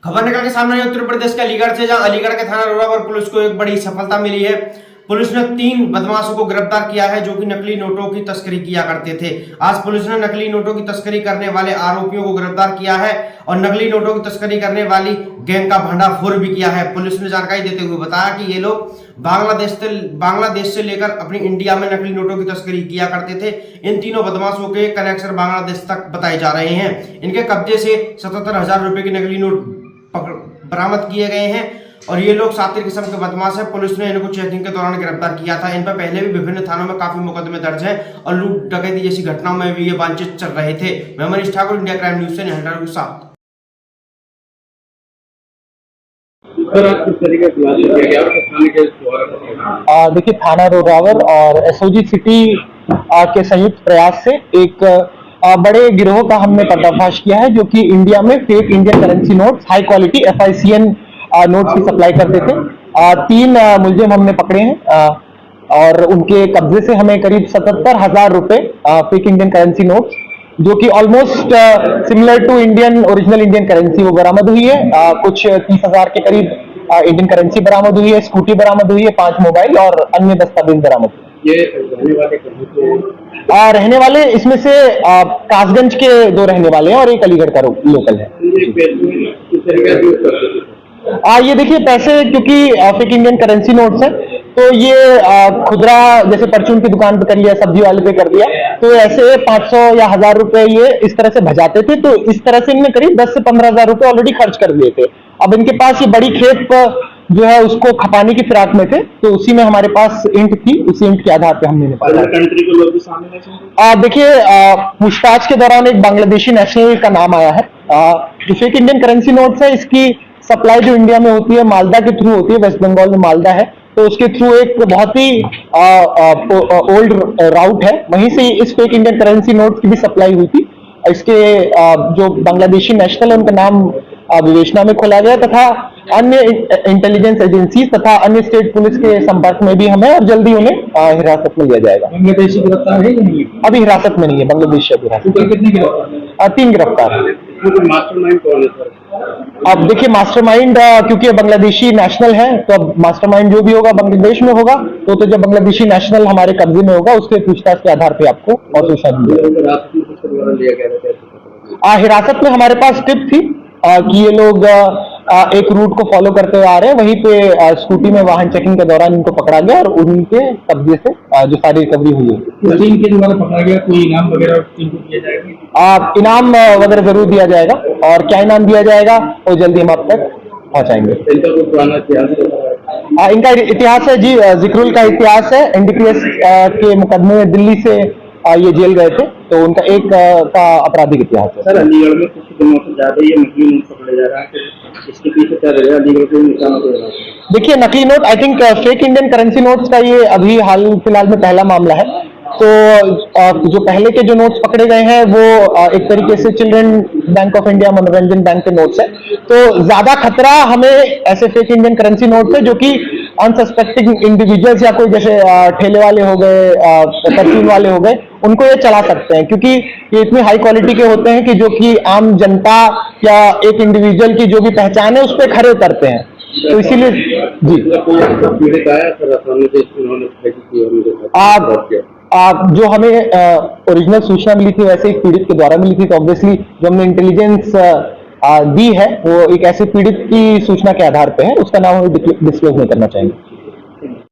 खबर निकल के सामने आई उत्तर प्रदेश के अलीगढ़ से, जहां अलीगढ़ के थाना रोरावर पुलिस को एक बड़ी सफलता मिली है। पुलिस ने 3 बदमाशों को गिरफ्तार किया है जो कि नकली नोटों की तस्करी किया करते थे। आज पुलिस ने नकली नोटों की तस्करी करने वाले आरोपियों को गिरफ्तार किया है और नकली नोटों की तस्करी करने वाली गैंग का भंडाफोड़ भी किया है। पुलिस ने जानकारी देते हुए बताया कि ये लोग बांग्लादेश से लेकर अपनी इंडिया में नकली नोटों की तस्करी किया करते थे। इन तीनों बदमाशों के कनेक्शन बांग्लादेश तक बताए जा रहे हैं। इनके कब्जे से 77,000 रुपए के नकली नोट बरामद किए गए हैं और ये लोग सातिर किस्म के बदमाश हैं। पुलिस ने इनको चेकिंग के दौरान गिरफ्तार किया था। इन पर पहले भी विभिन्न थानों में काफी मुकदमे दर्ज हैं और लूट डकैती जैसी घटनाओं में भी ये वांछित चल रहे थे। मैं Manish Thakur, India crime news से निहाल के साथ। देखिए, थाना रोरावर और एसओजी सिटी के संयुक्त प्रयास से एक बड़े गिरोह का हमने पर्दाफाश किया है जो कि इंडिया में fake Indian currency notes, high quality FICN notes की सप्लाई करते थे। 3 मुलजिम हमने पकड़े हैं और उनके कब्जे से हमें करीब 77,000 रुपए फेक इंडियन करेंसी नोट्स, जो कि almost similar to original Indian currency, वो बरामद हुई है। कुछ 30,000 के करीब इंडियन करेंसी बरामद हुई है, स्कूटी बरामद हुई है, 5 मोबाइल और अन्य दस्तावेज बरामद हुए। ये रहने वाले इसमें से कासगंज के 2 रहने वाले हैं और एक अलीगढ़ का लोकल है। ये देखिए, पैसे क्योंकि फेक इंडियन करेंसी नोट्स है तो ये खुदरा जैसे परचून की दुकान पे कर लिया, सब्जी वाले पे कर दिया, तो ऐसे 500 या 1000 रुपए ये इस तरह से भजाते थे। तो इस तरह से इनने करीब 10 से 15,000 रुपए ऑलरेडी खर्च कर दिए थे। अब इनके पास ये बड़ी खेप जो है उसको खपाने की फिराक में थे, तो उसी में हमारे पास इंट थी, उसी इंट के आधार पे हमने निकाला। कंट्री के लोग भी शामिल हैं? देखिए, पूछताछ के दौरान एक बांग्लादेशी नेशनल का नाम आया है। जो फेक इंडियन करेंसी नोट्स है, इसकी सप्लाई जो इंडिया में होती है मालदा के थ्रू होती है। वेस्ट बंगाल में मालदा है, तो उसके थ्रू एक बहुत ही ओल्ड राउट है, वहीं से इस फेक इंडियन करेंसी नोट्स की भी सप्लाई हुई थी। इसके जो बांग्लादेशी नेशनल है उनका नाम विवेचना में खोला गया तथा अन्य इंटेलिजेंस एजेंसी तथा अन्य स्टेट पुलिस के संपर्क में भी हमें और जल्दी उन्हें हिरासत में लिया जाएगा। बांग्लादेशी गिरफ्तार है या नहीं? अभी हिरासत में नहीं है, बांग्लादेशी अभी हिरासत में। कितने गिरफ्तार? 3 गिरफ्तार है। मास्टरमाइंड कौन है सर? अब देखिए, मास्टरमाइंड क्योंकि बांग्लादेशी नेशनल है तो अब मास्टरमाइंड जो भी होगा बांग्लादेश में होगा, तो जब बांग्लादेशी नेशनल हमारे कब्जे में होगा उसके पूछताछ के आधार पे आपको और सूचना दी जाएगी। हिरासत में हमारे पास टिप थी कि ये लोग एक रूट को फॉलो करते हुए आ रहे हैं, वहीं पे स्कूटी में वाहन चेकिंग के दौरान इनको पकड़ा गया और उनके कब्जे से जो सारी रिकवरी हुई है। इनके द्वारा पकड़ा गया, कोई इनाम वगैरह इनको दिया जाएगा? इनाम वगैरह जरूर दिया जाएगा और क्या इनाम दिया जाएगा वो जल्दी हम आप तक पहुंचाएंगे। इनका कोई पुराना इतिहास? इनका इतिहास है जी, जिक्रुल का इतिहास है। NDPS के मुकदमे में दिल्ली से ये जेल गए थे, तो उनका एक का आपराधिक इतिहास है। सर, अलीगढ़ में कुछ दिनों से ज्यादा ये नकली नोट पकड़े जा रहा है, इसके पीछे क्या रहेगा? अलीगढ़ के निशान पे देखिए, नकली note I think fake Indian currency notes का ये अभी हाल फिलहाल में पहला मामला है। तो जो पहले के जो नोट्स पकड़े गए हैं वो एक तरीके से चिल्ड्रन बैंक ऑफ इंडिया, मनोरंजन बैंक के नोट्स है। तो ज्यादा खतरा हमें ऐसे फेक इंडियन करेंसी नोट्स है जो कि अनसस्पेक्टिंग इंडिविजुअल्स या कोई जैसे ठेले वाले हो गए, परचून वाले हो गए, उनको ये चला सकते हैं, क्योंकि ये इतनी हाई क्वालिटी के होते हैं कि जो कि आम जनता या एक इंडिविजुअल की जो भी पहचान है उस पर खरे उतरते हैं। तो इसीलिए जी, जो हमें ओरिजिनल सूचना मिली थी वैसे एक पीड़ित के द्वारा मिली थी, तो ऑब्वियसली जो हमने इंटेलिजेंस दी है वो एक ऐसे पीड़ित की सूचना के आधार पे है, उसका नाम हम डिस्क्लोज नहीं करना चाहेंगे।